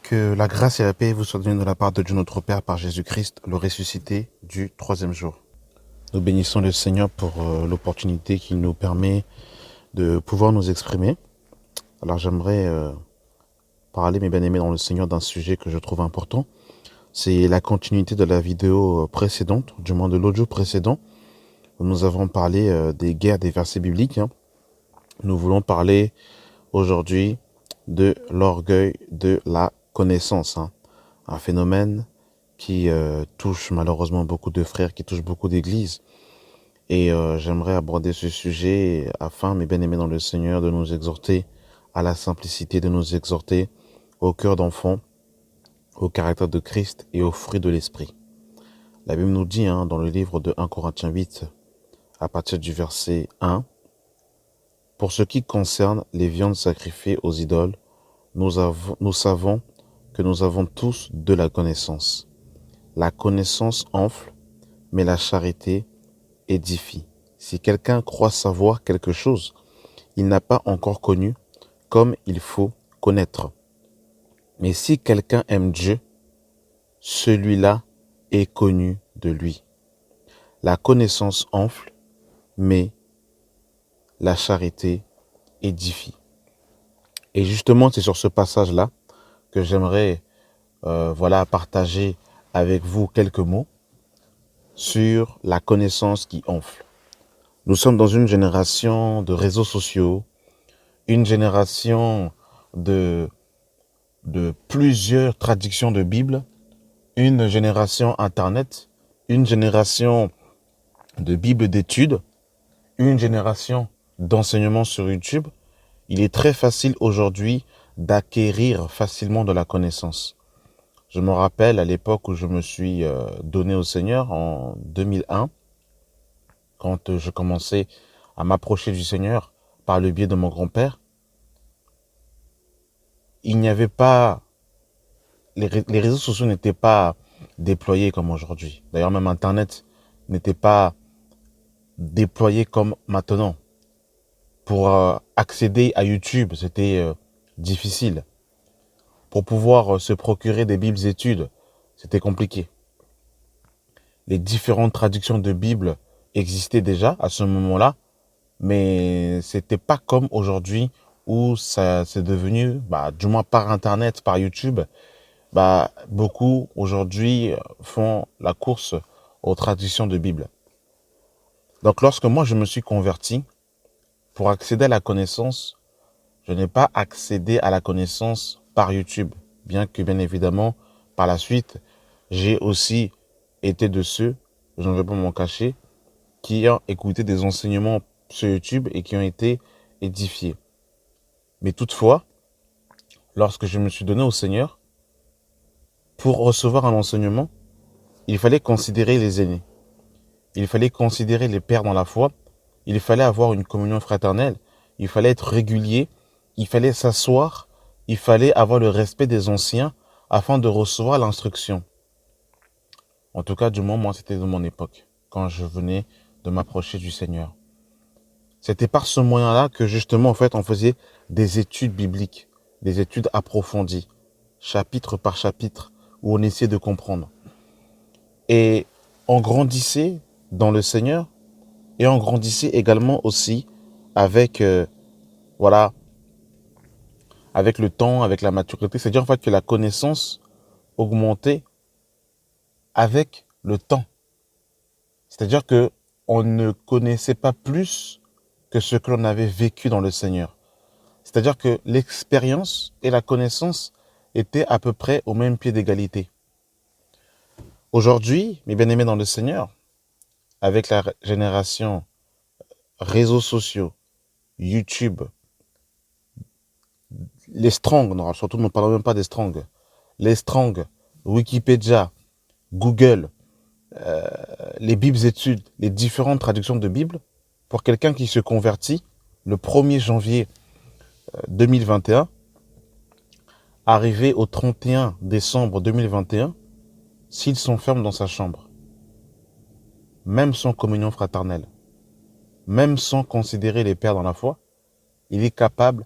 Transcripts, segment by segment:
Que la grâce et la paix vous soient données de la part de Dieu notre Père par Jésus-Christ, le ressuscité du troisième jour. Nous bénissons le Seigneur pour l'opportunité qu'il nous permet de pouvoir nous exprimer. Alors j'aimerais parler, mes bien-aimés dans le Seigneur, d'un sujet que je trouve important. C'est la continuité de la vidéo précédente, du moins de l'audio précédent, où nous avons parlé des guerres des versets bibliques. Nous voulons parler aujourd'hui de l'orgueil de la connaissance. Un phénomène qui touche malheureusement beaucoup de frères, qui touche beaucoup d'églises. Et j'aimerais aborder ce sujet afin, mes bien-aimés dans le Seigneur, de nous exhorter à la simplicité, de nous exhorter au cœur d'enfant, au caractère de Christ et aux fruits de l'Esprit. La Bible nous dit dans le livre de 1 Corinthiens 8, à partir du verset 1, « Pour ce qui concerne les viandes sacrifiées aux idoles, nous savons que nous avons tous de la connaissance. La connaissance enfle, mais la charité édifie. Si quelqu'un croit savoir quelque chose, il n'a pas encore connu comme il faut connaître. Mais si quelqu'un aime Dieu, celui-là est connu de lui. La connaissance enfle, mais la charité édifie. » Et justement, c'est sur ce passage-là que j'aimerais partager avec vous quelques mots sur la connaissance qui enfle. Nous sommes dans une génération de réseaux sociaux, une génération de plusieurs traductions de Bible, une génération Internet, une génération de Bible d'études, une génération d'enseignements sur YouTube. Il est très facile aujourd'hui d'acquérir facilement de la connaissance. Je me rappelle à l'époque où je me suis donné au Seigneur en 2001, quand je commençais à m'approcher du Seigneur par le biais de mon grand-père. Il n'y avait pas... Les réseaux sociaux n'étaient pas déployés comme aujourd'hui. D'ailleurs, même Internet n'était pas déployé comme maintenant. Pour accéder à YouTube, c'était difficile. Pour pouvoir se procurer des Bibles études, c'était compliqué. Les différentes traductions de Bible existaient déjà à ce moment-là, mais c'était pas comme aujourd'hui où ça c'est devenu, du moins par Internet, par YouTube, beaucoup aujourd'hui font la course aux traductions de Bible. Donc lorsque moi je me suis converti, pour accéder à la connaissance, je n'ai pas accédé à la connaissance par YouTube, bien que bien évidemment, par la suite, j'ai aussi été de ceux, je ne vais pas m'en cacher, qui ont écouté des enseignements sur YouTube et qui ont été édifiés. Mais toutefois, lorsque je me suis donné au Seigneur, pour recevoir un enseignement, il fallait considérer les aînés. Il fallait considérer les pères dans la foi. Il fallait avoir une communion fraternelle. Il fallait être régulier. Il fallait s'asseoir. Il fallait avoir le respect des anciens afin de recevoir l'instruction. En tout cas, du moins, moi, c'était de mon époque, quand je venais de m'approcher du Seigneur. C'était par ce moyen-là que justement, en fait, on faisait des études bibliques, des études approfondies, chapitre par chapitre, où on essayait de comprendre. Et on grandissait dans le Seigneur, et on grandissait également aussi avec, avec le temps, avec la maturité. C'est-à-dire en fait que la connaissance augmentait avec le temps. C'est-à-dire que on ne connaissait pas plus que ce que l'on avait vécu dans le Seigneur. C'est-à-dire que l'expérience et la connaissance étaient à peu près au même pied d'égalité. Aujourd'hui, mes bien-aimés dans le Seigneur, avec la génération réseaux sociaux, YouTube, les Strong, non, surtout ne parlons même pas des Strong, les Strong, Wikipédia, Google, les Bibles études, les différentes traductions de Bible, pour quelqu'un qui se convertit le 1er janvier 2021, arrivé au 31 décembre 2021, s'il s'enferme dans sa chambre, même sans communion fraternelle, même sans considérer les pères dans la foi, il est capable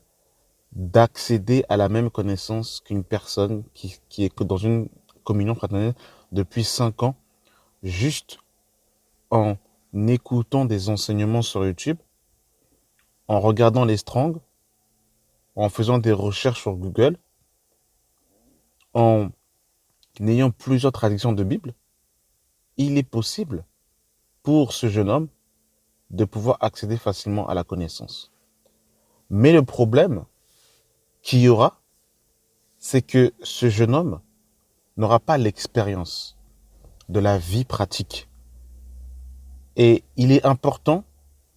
d'accéder à la même connaissance qu'une personne qui est dans une communion fraternelle depuis 5 ans, juste en écoutant des enseignements sur YouTube, en regardant les Strong, en faisant des recherches sur Google, en ayant plusieurs traductions de Bible. Il est possible pour ce jeune homme de pouvoir accéder facilement à la connaissance. Mais le problème qu'il y aura, c'est que ce jeune homme n'aura pas l'expérience de la vie pratique. Et il est important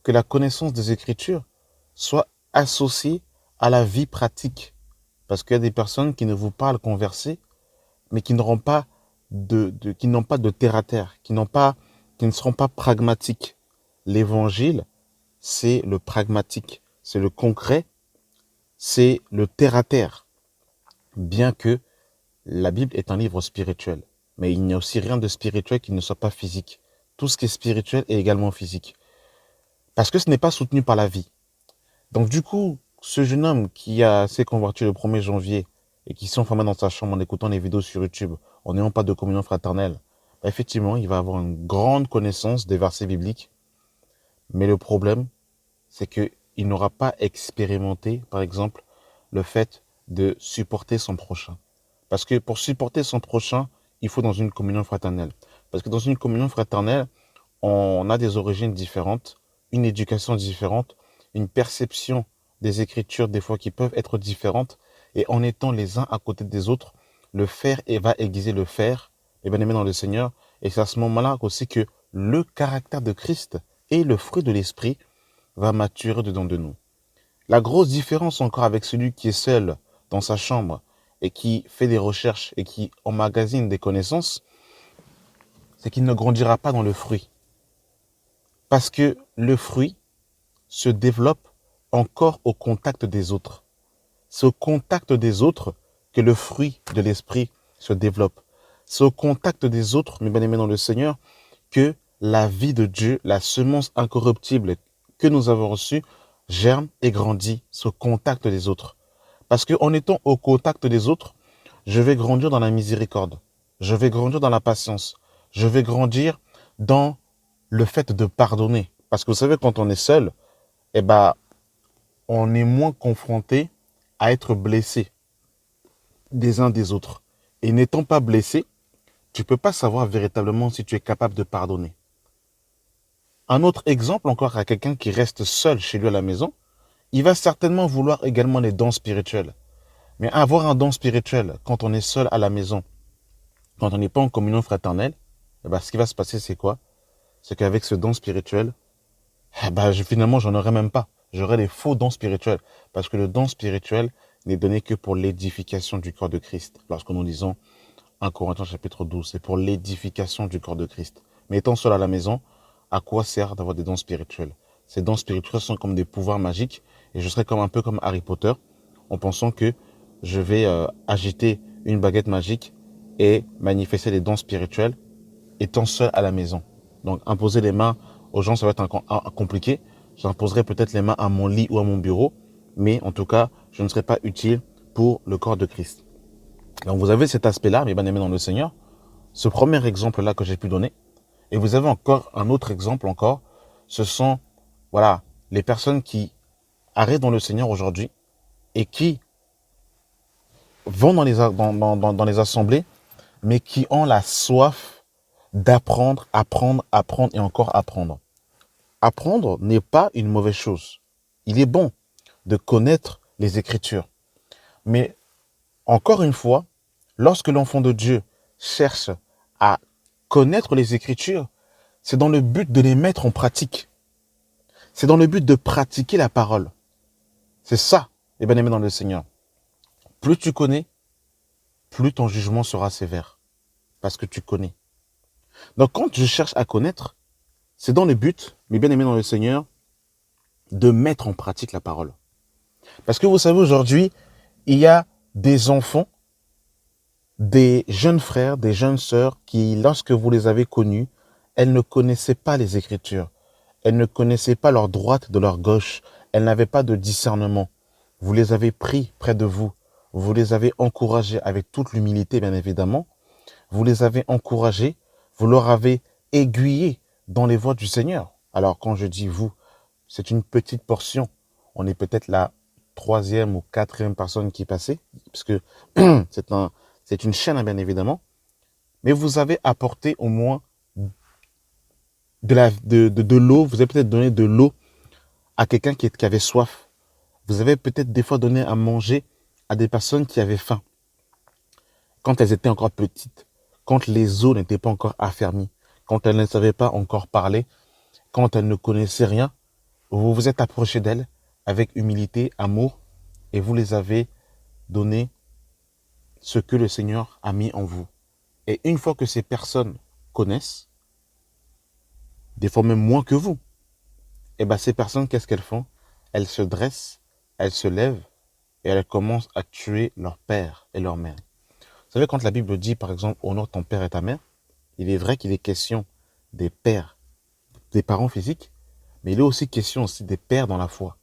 que la connaissance des Écritures soit associée à la vie pratique. Parce qu'il y a des personnes qui ne vous parlent qu'en versets, mais qui n'auront pas qui n'ont pas de terre à terre, qui ne seront pas pragmatiques. L'évangile, c'est le pragmatique, c'est le concret, c'est le terre à terre. Bien que la Bible est un livre spirituel, mais il n'y a aussi rien de spirituel qui ne soit pas physique. Tout ce qui est spirituel est également physique. Parce que ce n'est pas soutenu par la vie. Donc du coup, ce jeune homme qui s'est converti le 1er janvier et qui s'est enfermé dans sa chambre en écoutant les vidéos sur YouTube, en n'ayant pas de communion fraternelle, effectivement, il va avoir une grande connaissance des versets bibliques. Mais le problème, c'est qu'il n'aura pas expérimenté, par exemple, le fait de supporter son prochain. Parce que pour supporter son prochain, il faut dans une communion fraternelle. Parce que dans une communion fraternelle, on a des origines différentes, une éducation différente, une perception des Écritures des fois qui peuvent être différentes. Et en étant les uns à côté des autres, le faire va aiguiser le faire, et bien aimé dans le Seigneur. Et c'est à ce moment-là aussi que le caractère de Christ et le fruit de l'Esprit va maturer dedans de nous. La grosse différence encore avec celui qui est seul dans sa chambre et qui fait des recherches et qui emmagasine des connaissances, c'est qu'il ne grandira pas dans le fruit. Parce que le fruit se développe encore au contact des autres. C'est au contact des autres que le fruit de l'esprit se développe. C'est au contact des autres, mes bien-aimés dans le Seigneur, que la vie de Dieu, la semence incorruptible que nous avons reçue, germe et grandit. C'est au contact des autres. Parce qu'en étant au contact des autres, je vais grandir dans la miséricorde. Je vais grandir dans la patience. Je vais grandir dans le fait de pardonner. Parce que vous savez, quand on est seul, eh ben, on est moins confronté à être blessé des uns des autres. Et n'étant pas blessé, tu ne peux pas savoir véritablement si tu es capable de pardonner. Un autre exemple encore à quelqu'un qui reste seul chez lui à la maison, il va certainement vouloir également les dons spirituels. Mais avoir un don spirituel quand on est seul à la maison, quand on n'est pas en communion fraternelle, eh ben, ce qui va se passer, c'est quoi? C'est qu'avec ce don spirituel, finalement, j'en aurai même pas. J'aurai des faux dons spirituels. Parce que le don spirituel n'est donné que pour l'édification du corps de Christ. Lorsque nous lisons 1 Corinthiens chapitre 12, c'est pour l'édification du corps de Christ. Mais étant seul à la maison, à quoi sert d'avoir des dons spirituels? Ces dons spirituels sont comme des pouvoirs magiques. Et je serai un peu comme Harry Potter, en pensant que je vais agiter une baguette magique et manifester les dons spirituels étant seul à la maison. Donc imposer les mains aux gens, ça va être compliqué. J'imposerai peut-être les mains à mon lit ou à mon bureau, mais en tout cas, je ne serai pas utile pour le corps de Christ. Donc vous avez cet aspect-là, mes bien-aimés dans le Seigneur, ce premier exemple-là que j'ai pu donner. Et vous avez encore un autre exemple encore, ce sont les personnes qui arrivent dans le Seigneur aujourd'hui et qui vont dans les assemblées, mais qui ont la soif d'apprendre, apprendre et encore apprendre. Apprendre n'est pas une mauvaise chose. Il est bon de connaître les Écritures. Mais encore une fois, lorsque l'enfant de Dieu cherche à connaître les Écritures, c'est dans le but de les mettre en pratique. C'est dans le but de pratiquer la parole. C'est ça, les bien-aimés dans le Seigneur. Plus tu connais, plus ton jugement sera sévère. Parce que tu connais. Donc quand je cherche à connaître, c'est dans le but, mes bien-aimés dans le Seigneur, de mettre en pratique la parole. Parce que vous savez, aujourd'hui, il y a des enfants, des jeunes frères, des jeunes sœurs qui, lorsque vous les avez connus, elles ne connaissaient pas les Écritures. Elles ne connaissaient pas leur droite de leur gauche. Elles n'avaient pas de discernement. vous les avez pris près de vous, vous les avez encouragés avec toute l'humilité, bien évidemment, vous les avez encouragés, vous leur avez aiguillé dans les voies du Seigneur. Alors, quand je dis vous, c'est une petite portion. On est peut-être la troisième ou quatrième personne qui est passée, parce que c'est une chaîne, bien évidemment. Mais vous avez apporté au moins de l'eau, vous avez peut-être donné de l'eau à quelqu'un qui avait soif. Vous avez peut-être des fois donné à manger à des personnes qui avaient faim, quand elles étaient encore petites, quand les os n'étaient pas encore affermis, quand elles ne savaient pas encore parler, quand elles ne connaissaient rien. Vous vous êtes approché d'elles avec humilité, amour, et vous les avez donné ce que le Seigneur a mis en vous. Et une fois que ces personnes connaissent, des fois même moins que vous, et bien ces personnes, qu'est-ce qu'elles font? Elles se dressent, elles se lèvent, et elles commencent à tuer leur père et leur mère. Vous savez, quand la Bible dit, par exemple, honore ton père et ta mère, il est vrai qu'il est question des pères, des parents physiques, mais il est aussi question aussi des pères dans la foi.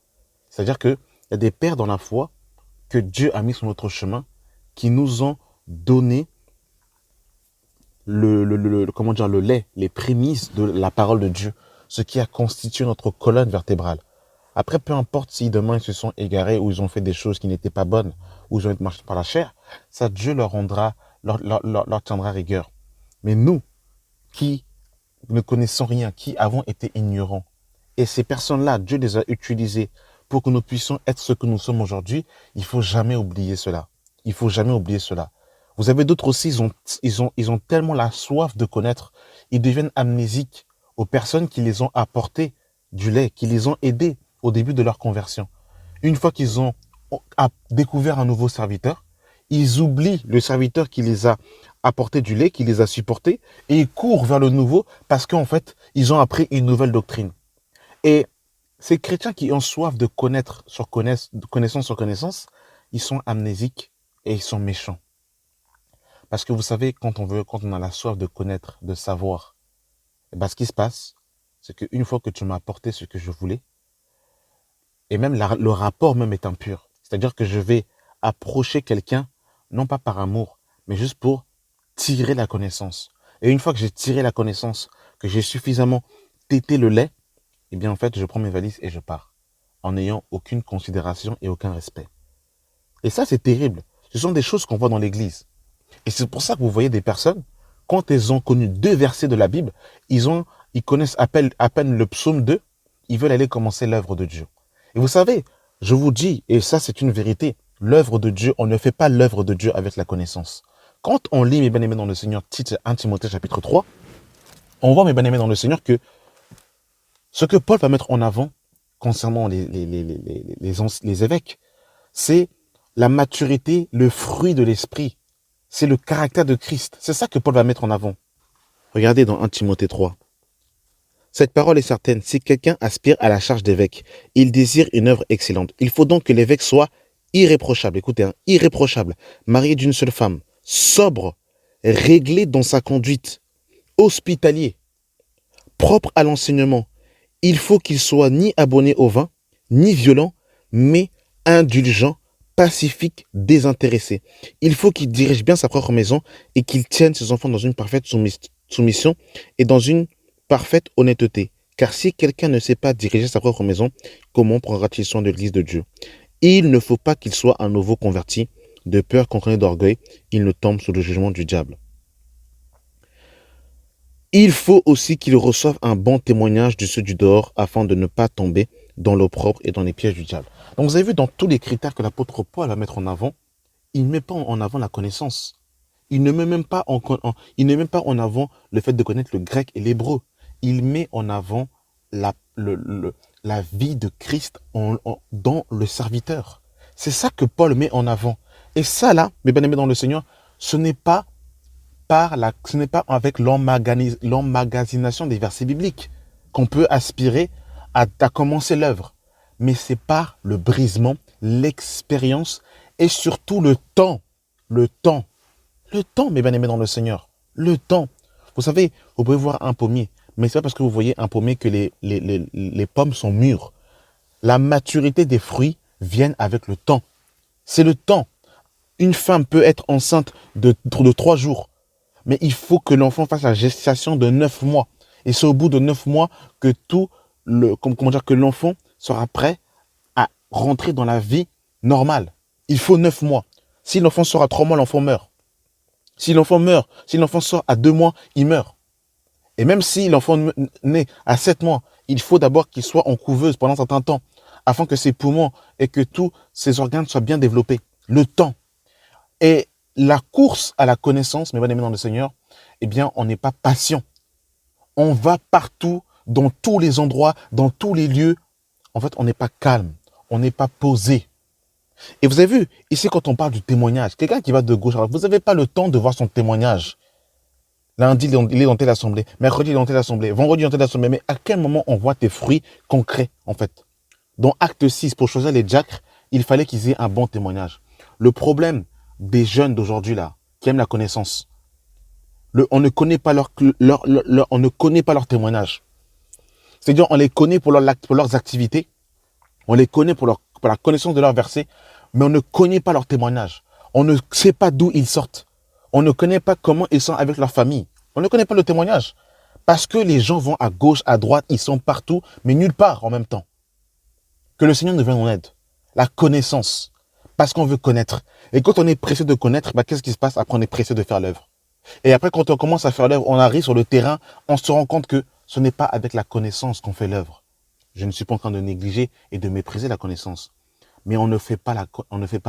C'est-à-dire qu'il y a des pères dans la foi que Dieu a mis sur notre chemin, qui nous ont donné comment dire, le lait, les prémices de la parole de Dieu, ce qui a constitué notre colonne vertébrale. Après, peu importe si demain ils se sont égarés ou ils ont fait des choses qui n'étaient pas bonnes, ou ils ont été marchés par la chair, ça Dieu leur tiendra rigueur. Mais nous, qui ne connaissons rien, qui avons été ignorants, et ces personnes-là, Dieu les a utilisées pour que nous puissions être ce que nous sommes aujourd'hui, il faut jamais oublier cela. Il faut jamais oublier cela. Vous avez d'autres aussi, ils ont tellement la soif de connaître, ils deviennent amnésiques aux personnes qui les ont apporté du lait, qui les ont aidés au début de leur conversion. Une fois qu'ils ont découvert un nouveau serviteur, ils oublient le serviteur qui les a apporté du lait, qui les a supportés, et ils courent vers le nouveau parce qu'en fait, ils ont appris une nouvelle doctrine. Et ces chrétiens qui ont soif de connaître connaissance sur connaissance, ils sont amnésiques et ils sont méchants. Parce que vous savez, quand on a la soif de connaître, de savoir, et ben, ce qui se passe, c'est qu'une fois que tu m'as apporté ce que je voulais, et même le rapport même est impur. C'est-à-dire que je vais approcher quelqu'un, non pas par amour, mais juste pour tirer la connaissance. Et une fois que j'ai tiré la connaissance, que j'ai suffisamment tété le lait, eh bien en fait, je prends mes valises et je pars, en n'ayant aucune considération et aucun respect. Et ça, c'est terrible. Ce sont des choses qu'on voit dans l'Église. Et c'est pour ça que vous voyez des personnes, quand elles ont connu 2 versets de la Bible, ils connaissent à peine le psaume 2, ils veulent aller commencer l'œuvre de Dieu. Et vous savez, je vous dis, et ça c'est une vérité, l'œuvre de Dieu, on ne fait pas l'œuvre de Dieu avec la connaissance. Quand on lit, mes bien-aimés dans le Seigneur, titre 1 Timothée chapitre 3, on voit, mes bien-aimés dans le Seigneur, que ce que Paul va mettre en avant concernant les évêques, c'est la maturité, le fruit de l'esprit. C'est le caractère de Christ. C'est ça que Paul va mettre en avant. Regardez dans 1 Timothée 3. Cette parole est certaine, si quelqu'un aspire à la charge d'évêque, il désire une œuvre excellente. Il faut donc que l'évêque soit irréprochable, écoutez, irréprochable, marié d'une seule femme, sobre, réglé dans sa conduite, hospitalier, propre à l'enseignement. Il faut qu'il soit ni abonné au vin, ni violent, mais indulgent, pacifique, désintéressé. Il faut qu'il dirige bien sa propre maison et qu'il tienne ses enfants dans une parfaite soumission et dans une parfaite honnêteté. Car si quelqu'un ne sait pas diriger sa propre maison, comment prendra-t-il soin de l'Église de Dieu? Il ne faut pas qu'il soit un nouveau converti, de peur qu'entraîné d'orgueil, il ne tombe sous le jugement du diable. Il faut aussi qu'il reçoive un bon témoignage de ceux du dehors afin de ne pas tomber dans l'opprobre et dans les pièges du diable. Donc vous avez vu dans tous les critères que l'apôtre Paul va mettre en avant, il ne met pas en avant la connaissance. Il ne met même pas en avant le fait de connaître le grec et l'hébreu. Il met en avant la vie de Christ dans le serviteur. C'est ça que Paul met en avant. Et ça là, mes bien-aimés dans le Seigneur, ce n'est pas avec l'emmagasination des versets bibliques qu'on peut aspirer à commencer l'œuvre. Mais c'est par le brisement, l'expérience et surtout le temps. Le temps, mes bien-aimés dans le Seigneur. Le temps. Vous savez, vous pouvez voir un pommier, mais c'est pas parce que vous voyez un pommier que les pommes sont mûres. La maturité des fruits viennent avec le temps. C'est le temps. Une femme peut être enceinte de 3 jours, mais il faut que l'enfant fasse la gestation de 9 mois. Et c'est au bout de 9 mois que que l'enfant sera prêt à rentrer dans la vie normale. Il faut 9 mois. Si l'enfant sort à 3 mois, l'enfant meurt. Si l'enfant sort à 2 mois, il meurt. Et même si l'enfant naît à 7 mois, il faut d'abord qu'il soit en couveuse pendant un certain temps, afin que ses poumons et que tous ses organes soient bien développés. Le temps. Et la course à la connaissance, mes bien-aimés dans le Seigneur, eh bien, on n'est pas patient. On va partout, dans tous les endroits, dans tous les lieux. En fait, on n'est pas calme, on n'est pas posé. Et vous avez vu, ici, quand on parle du témoignage, quelqu'un qui va de gauche à droite, vous n'avez pas le temps de voir son témoignage. Lundi, il est dans telle assemblée. Mercredi, il est dans telle assemblée. Vendredi, dans telle assemblée. Mais à quel moment on voit tes fruits concrets, en fait? Dans Acte 6, pour choisir les diacres, il fallait qu'ils aient un bon témoignage. Le problème des jeunes d'aujourd'hui, là, qui aiment la connaissance, on ne connaît pas on ne connaît pas leur témoignage. C'est-à-dire, on les connaît pour leurs activités, on les connaît pour la connaissance de leurs versets, mais on ne connaît pas leur témoignage. On ne sait pas d'où ils sortent. On ne connaît pas comment ils sont avec leur famille. On ne connaît pas le témoignage. Parce que les gens vont à gauche, à droite, ils sont partout, mais nulle part en même temps. Que le Seigneur nous vienne en aide. La connaissance. Parce qu'on veut connaître. Et quand on est pressé de connaître, qu'est-ce qui se passe? Après, on est pressé de faire l'œuvre. Et après, quand on commence à faire l'œuvre, on arrive sur le terrain, on se rend compte que ce n'est pas avec la connaissance qu'on fait l'œuvre. Je ne suis pas en train de négliger et de mépriser la connaissance. Mais on ne fait pas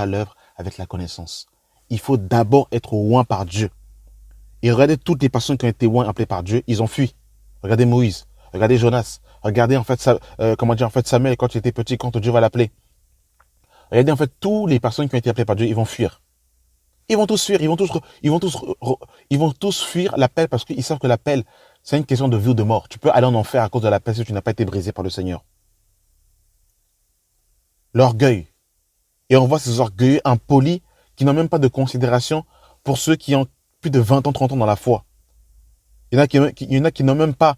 l'œuvre avec la connaissance. Il faut d'abord être oint par Dieu. Et regardez toutes les personnes qui ont été oint appelées par Dieu, ils ont fui. Regardez Moïse, regardez Jonas, regardez en fait Samuel quand il était petit, quand Dieu va l'appeler. Regardez en fait toutes les personnes qui ont été appelées par Dieu, ils vont fuir. Ils vont tous fuir, ils vont tous fuir l'appel parce qu'ils savent que l'appel, c'est une question de vie ou de mort. Tu peux aller en enfer à cause de l'appel si tu n'as pas été brisé par le Seigneur. L'orgueil. Et on voit ces orgueilleux impolis qui n'ont même pas de considération pour ceux qui ont plus de 20 ans, 30 ans dans la foi. Il y en a qui n'ont même pas,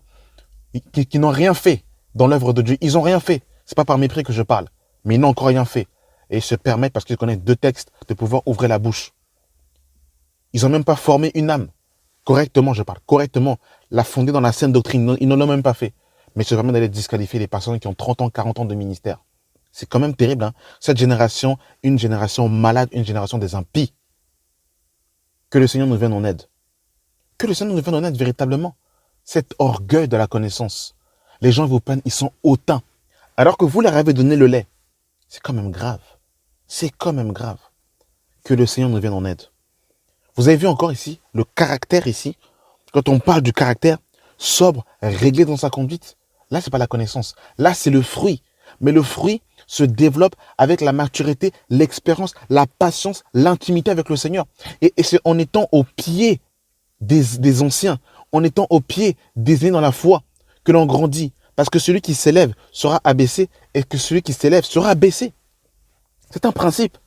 qui n'ont rien fait dans l'œuvre de Dieu. Ils n'ont rien fait. C'est pas par mépris que je parle, mais ils n'ont encore rien fait. Et ils se permettent, parce qu'ils connaissent 2 textes, de pouvoir ouvrir la bouche. Ils n'ont même pas formé une âme. Correctement, je parle, correctement. La fonder dans la saine doctrine. Ils ne l'ont même pas fait. Mais ils se permettent d'aller disqualifier les personnes qui ont 30 ans, 40 ans de ministère. C'est quand même terrible, hein. Cette génération, une génération malade, une génération des impies. Que le Seigneur nous vienne en aide. Que le Seigneur nous vienne en aide véritablement. Cet orgueil de la connaissance. Les gens vous prennent, ils sont hautains. Alors que vous leur avez donné le lait. C'est quand même grave. C'est quand même grave. Que le Seigneur nous vienne en aide. Vous avez vu encore ici, le caractère ici. Quand on parle du caractère, sobre, réglé dans sa conduite. Là, c'est pas la connaissance. Là, c'est le fruit. Mais le fruit se développe avec la maturité, l'expérience, la patience, l'intimité avec le Seigneur. Et c'est en étant au pied des anciens, en étant au pied des aînés dans la foi, que l'on grandit. Parce que celui qui s'élève sera abaissé et que celui qui s'élève sera abaissé. C'est un principe.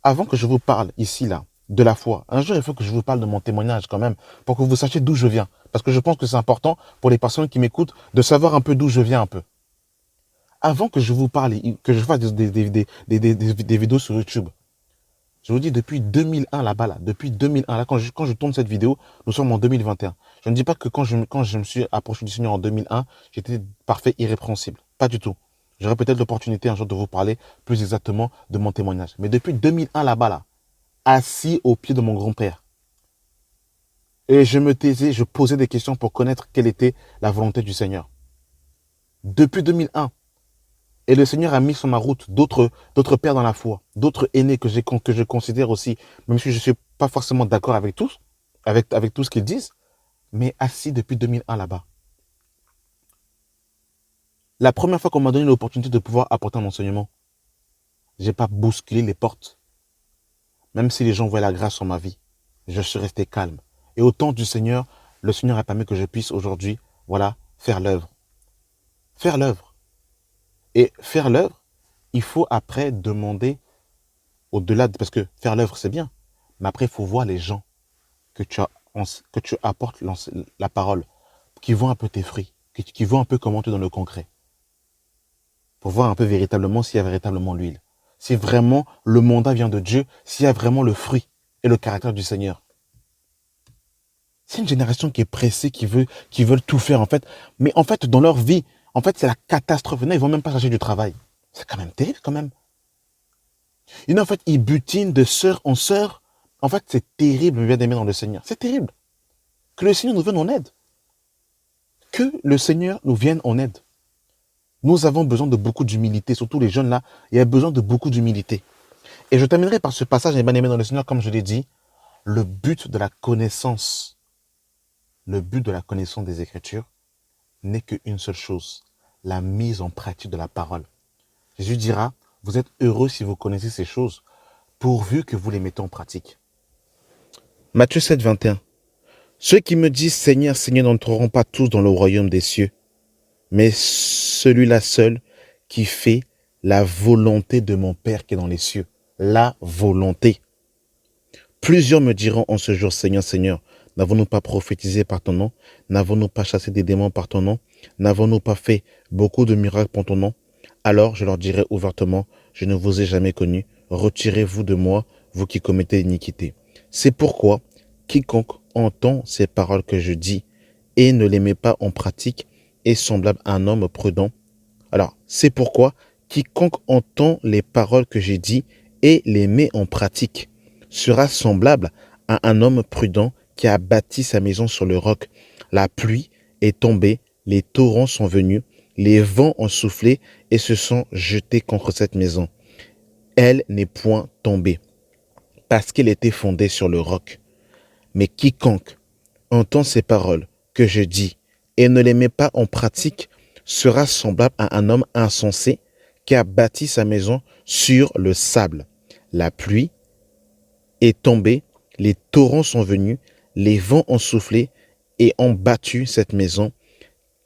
Avant que je vous parle ici, là, de la foi, un jour, il faut que je vous parle de mon témoignage quand même, pour que vous sachiez d'où je viens. Parce que je pense que c'est important pour les personnes qui m'écoutent de savoir un peu d'où je viens un peu. Avant que je vous parle, que je fasse des vidéos sur YouTube, je vous dis depuis 2001 là-bas, là, depuis 2001, là, quand je tourne cette vidéo, nous sommes en 2021. Je ne dis pas que quand je me suis approché du Seigneur en 2001, j'étais parfait, irrépréhensible. Pas du tout. J'aurai peut-être l'opportunité un jour de vous parler plus exactement de mon témoignage. Mais depuis 2001 là-bas, là, assis au pied de mon grand-père, et je me taisais, je posais des questions pour connaître quelle était la volonté du Seigneur. Depuis 2001. Et le Seigneur a mis sur ma route d'autres pères dans la foi, d'autres aînés que je considère aussi, même si je ne suis pas forcément d'accord avec tous, avec tout ce qu'ils disent, mais assis depuis 2001 là-bas. La première fois qu'on m'a donné l'opportunité de pouvoir apporter un enseignement, je n'ai pas bousculé les portes. Même si les gens voient la grâce sur ma vie, je suis resté calme. Et au temps du Seigneur, le Seigneur a permis que je puisse aujourd'hui, voilà, faire l'œuvre. Faire l'œuvre. Et faire l'œuvre, il faut après demander au-delà, parce que faire l'œuvre c'est bien, mais après il faut voir les gens que tu apportes la parole, qui voient un peu tes fruits, qui voient un peu comment tu es dans le concret, pour voir un peu véritablement s'il y a véritablement l'huile. si vraiment le mandat vient de Dieu, s'il y a vraiment le fruit et le caractère du Seigneur. C'est une génération qui est pressée, qui veulent tout faire, en fait. Mais en fait, dans leur vie, en fait, c'est la catastrophe. Non, ils vont même pas chercher du travail. C'est quand même terrible, quand même. En fait, ils butinent de sœur en sœur. En fait, c'est terrible, bien aimé dans le Seigneur. C'est terrible. Que le Seigneur nous vienne en aide. Que le Seigneur nous vienne en aide. Nous avons besoin de beaucoup d'humilité, surtout les jeunes là, il y a besoin de beaucoup d'humilité. Et je terminerai par ce passage, bien aimé dans le Seigneur, comme je l'ai dit, le but de la connaissance des Écritures n'est qu'une seule chose, la mise en pratique de la parole. Jésus dira, vous êtes heureux si vous connaissez ces choses, pourvu que vous les mettez en pratique. Matthieu 7, 21. Ceux qui me disent Seigneur, Seigneur n'entreront pas tous dans le royaume des cieux, mais celui-là seul qui fait la volonté de mon Père qui est dans les cieux. La volonté. Plusieurs me diront en ce jour, Seigneur, Seigneur, n'avons-nous pas prophétisé par ton nom? N'avons-nous pas chassé des démons par ton nom? N'avons-nous pas fait beaucoup de miracles par ton nom? Alors je leur dirai ouvertement, je ne vous ai jamais connu, retirez-vous de moi, vous qui commettez l'iniquité. C'est pourquoi quiconque entend ces paroles que je dis et ne les met pas en pratique est semblable à un homme prudent. Alors, c'est pourquoi quiconque entend les paroles que j'ai dit et les met en pratique sera semblable à un homme prudent qui a bâti sa maison sur le roc. La pluie est tombée, les torrents sont venus, les vents ont soufflé et se sont jetés contre cette maison. Elle n'est point tombée, parce qu'elle était fondée sur le roc. Mais quiconque entend ces paroles que je dis et ne les met pas en pratique sera semblable à un homme insensé qui a bâti sa maison sur le sable. La pluie est tombée, les torrents sont venus, les vents ont soufflé et ont battu cette maison.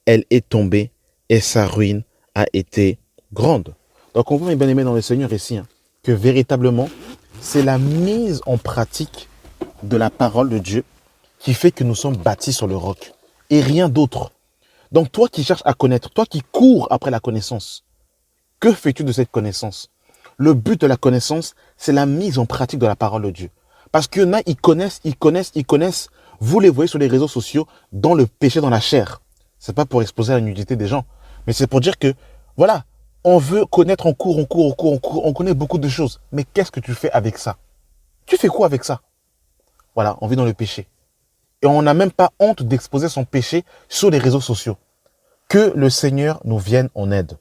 Elle est tombée et sa ruine a été grande. Donc on voit, mes bien-aimés dans le Seigneur ici, que véritablement, c'est la mise en pratique de la parole de Dieu qui fait que nous sommes bâtis sur le roc et rien d'autre. Donc toi qui cherches à connaître, toi qui cours après la connaissance, que fais-tu de cette connaissance? Le but de la connaissance, c'est la mise en pratique de la parole de Dieu. Parce qu'il y en a, ils connaissent. Vous les voyez sur les réseaux sociaux dans le péché, dans la chair. C'est pas pour exposer la nudité des gens, mais c'est pour dire que, voilà, on veut connaître, on connaît beaucoup de choses. Mais qu'est-ce que tu fais avec ça? Tu fais quoi avec ça? Voilà, on vit dans le péché. Et on n'a même pas honte d'exposer son péché sur les réseaux sociaux. Que le Seigneur nous vienne en aide.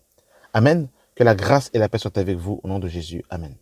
Amen. Que la grâce et la paix soient avec vous au nom de Jésus. Amen.